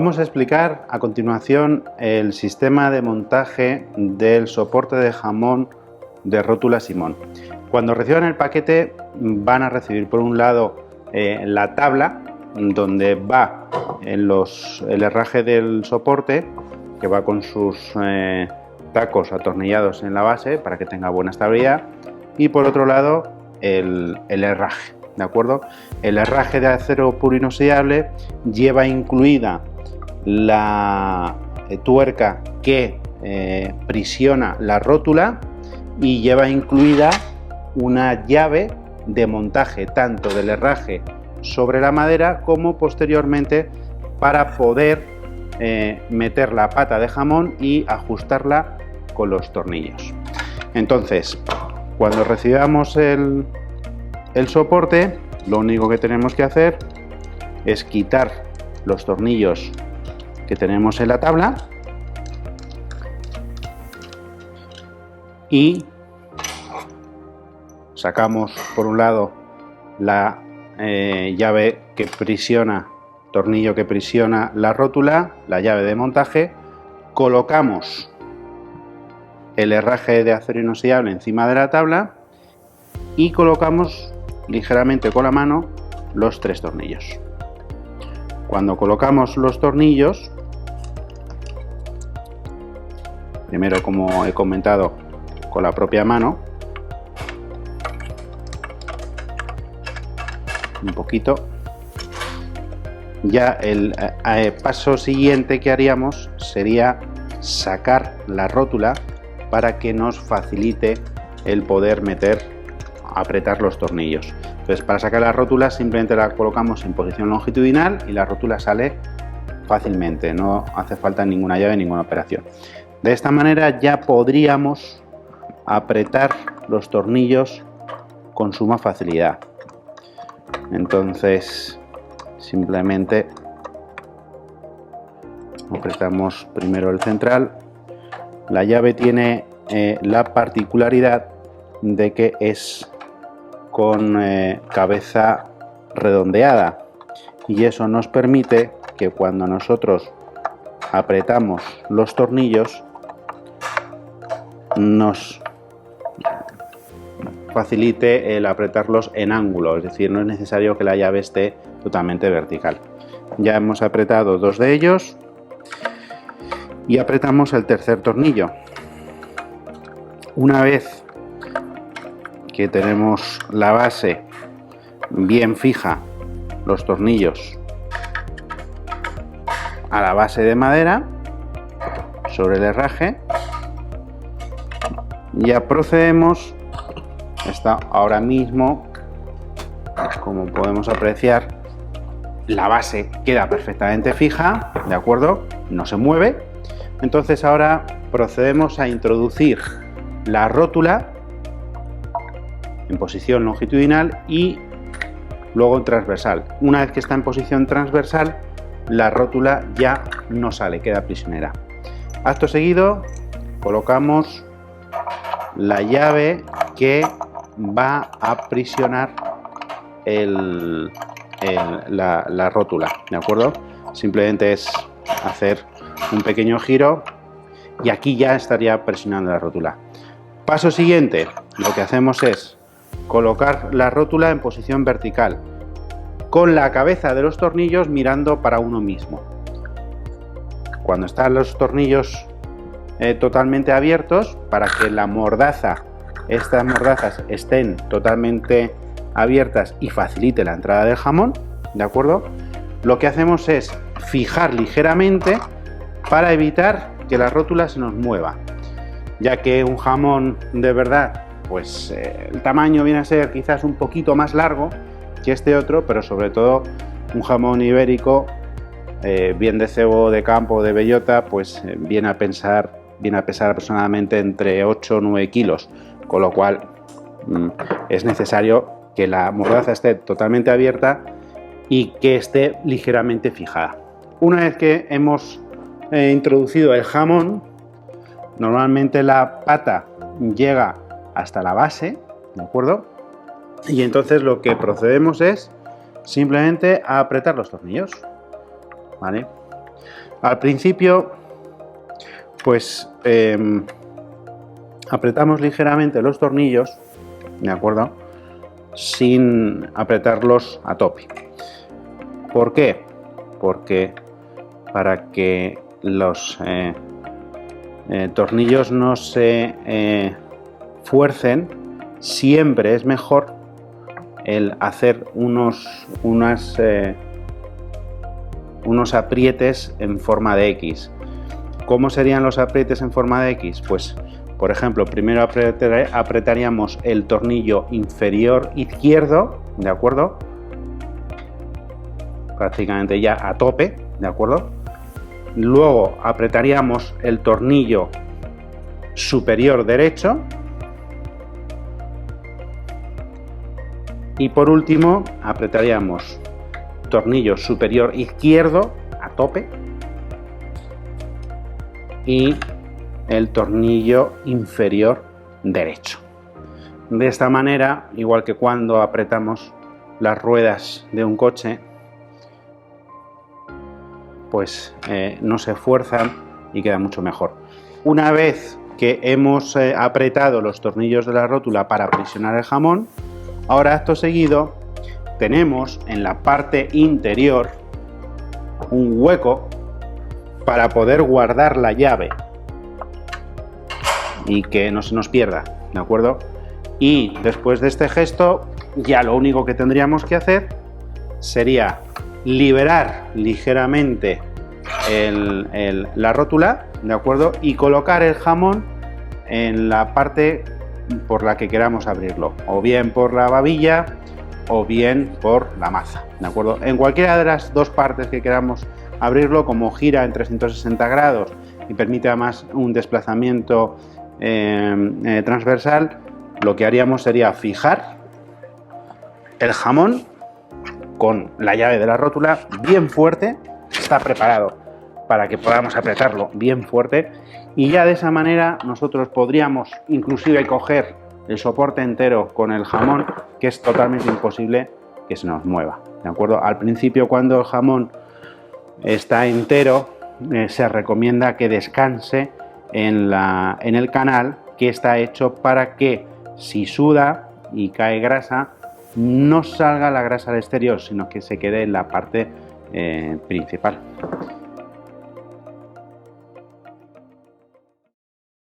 Vamos a explicar a continuación el sistema de montaje del soporte de jamón de Rótula Simón. Cuando reciban el paquete van a recibir por un lado la tabla donde va el herraje del soporte, que va con sus tacos atornillados en la base para que tenga buena estabilidad, y por otro lado el herraje, ¿de acuerdo? El herraje de acero puro inoxidable lleva incluida la tuerca que prisiona la rótula y lleva incluida una llave de montaje tanto del herraje sobre la madera como posteriormente para poder meter la pata de jamón y ajustarla con los tornillos. Entonces, cuando recibamos el soporte, lo único que tenemos que hacer es quitar los tornillos que tenemos en la tabla y sacamos por un lado la llave que prisiona, tornillo que prisiona la rótula, la llave de montaje, colocamos el herraje de acero inoxidable encima de la tabla y colocamos ligeramente con la mano los 3 tornillos. Cuando colocamos los tornillos, primero, como he comentado, con la propia mano, un poquito, ya el paso siguiente que haríamos sería sacar la rótula para que nos facilite el poder apretar los tornillos. Entonces, para sacar la rótula simplemente la colocamos en posición longitudinal y la rótula sale fácilmente, no hace falta ninguna llave, ninguna operación. De esta manera ya podríamos apretar los tornillos con suma facilidad. Entonces, simplemente apretamos primero el central. La llave tiene la particularidad de que es con cabeza redondeada y eso nos permite que cuando nosotros apretamos los tornillos nos facilite el apretarlos en ángulo, es decir, no es necesario que la llave esté totalmente vertical. Ya hemos apretado 2 de ellos y apretamos el tercer tornillo. Una vez que tenemos la base bien fija, los tornillos a la base de madera sobre el herraje, ya procedemos. Está ahora mismo, como podemos apreciar, la base queda perfectamente fija, ¿de acuerdo? No se mueve. Entonces ahora procedemos a introducir la rótula en posición longitudinal y luego en transversal. Una vez que está en posición transversal, la rótula ya no sale, queda prisionera. Acto seguido, colocamos la llave que va a aprisionar la rótula, ¿de acuerdo? Simplemente es hacer un pequeño giro y aquí ya estaría presionando la rótula. Paso siguiente, lo que hacemos es colocar la rótula en posición vertical, con la cabeza de los tornillos mirando para uno mismo. Cuando están los tornillos totalmente abiertos, para que la mordaza, estas mordazas estén totalmente abiertas y facilite la entrada del jamón, ¿de acuerdo? Lo que hacemos es fijar ligeramente para evitar que la rótula se nos mueva, ya que un jamón de verdad, pues el tamaño viene a ser quizás un poquito más largo que este otro, pero sobre todo un jamón ibérico, bien de cebo de campo o de bellota, pues viene a pesar aproximadamente entre 8 o 9 kilos, con lo cual es necesario que la mordaza esté totalmente abierta y que esté ligeramente fijada. Una vez que hemos introducido el jamón, normalmente la pata llega hasta la base, ¿de acuerdo? Y entonces lo que procedemos es simplemente a apretar los tornillos, ¿vale? Al principio, pues apretamos ligeramente los tornillos, ¿de acuerdo? Sin apretarlos a tope. ¿Por qué? Porque para que los tornillos no se fuercen, siempre es mejor el hacer unos aprietes en forma de X. ¿Cómo serían los aprietes en forma de X? Pues, por ejemplo, primero apretaríamos el tornillo inferior izquierdo, ¿de acuerdo? Prácticamente ya a tope, ¿de acuerdo? Luego apretaríamos el tornillo superior derecho. Y por último, apretaríamos tornillo superior izquierdo a tope y el tornillo inferior derecho. De esta manera, igual que cuando apretamos las ruedas de un coche, pues no se fuerzan y queda mucho mejor. Una vez que hemos apretado los tornillos de la rótula para aprisionar el jamón, ahora acto seguido tenemos en la parte interior un hueco para poder guardar la llave y que no se nos pierda, ¿de acuerdo? Y después de este gesto, ya lo único que tendríamos que hacer sería liberar ligeramente la rótula, ¿de acuerdo? Y colocar el jamón en la parte por la que queramos abrirlo, o bien por la babilla o bien por la maza, ¿de acuerdo? En cualquiera de las dos partes que queramos abrirlo, como gira en 360 grados y permite además un desplazamiento transversal, lo que haríamos sería fijar el jamón con la llave de la rótula bien fuerte, está preparado para que podamos apretarlo bien fuerte, y ya de esa manera nosotros podríamos inclusive coger el soporte entero con el jamón, que es totalmente imposible que se nos mueva, ¿de acuerdo? Al principio, cuando el jamón está entero, se recomienda que descanse en el canal, que está hecho para que si suda y cae grasa, no salga la grasa al exterior, sino que se quede en la parte principal.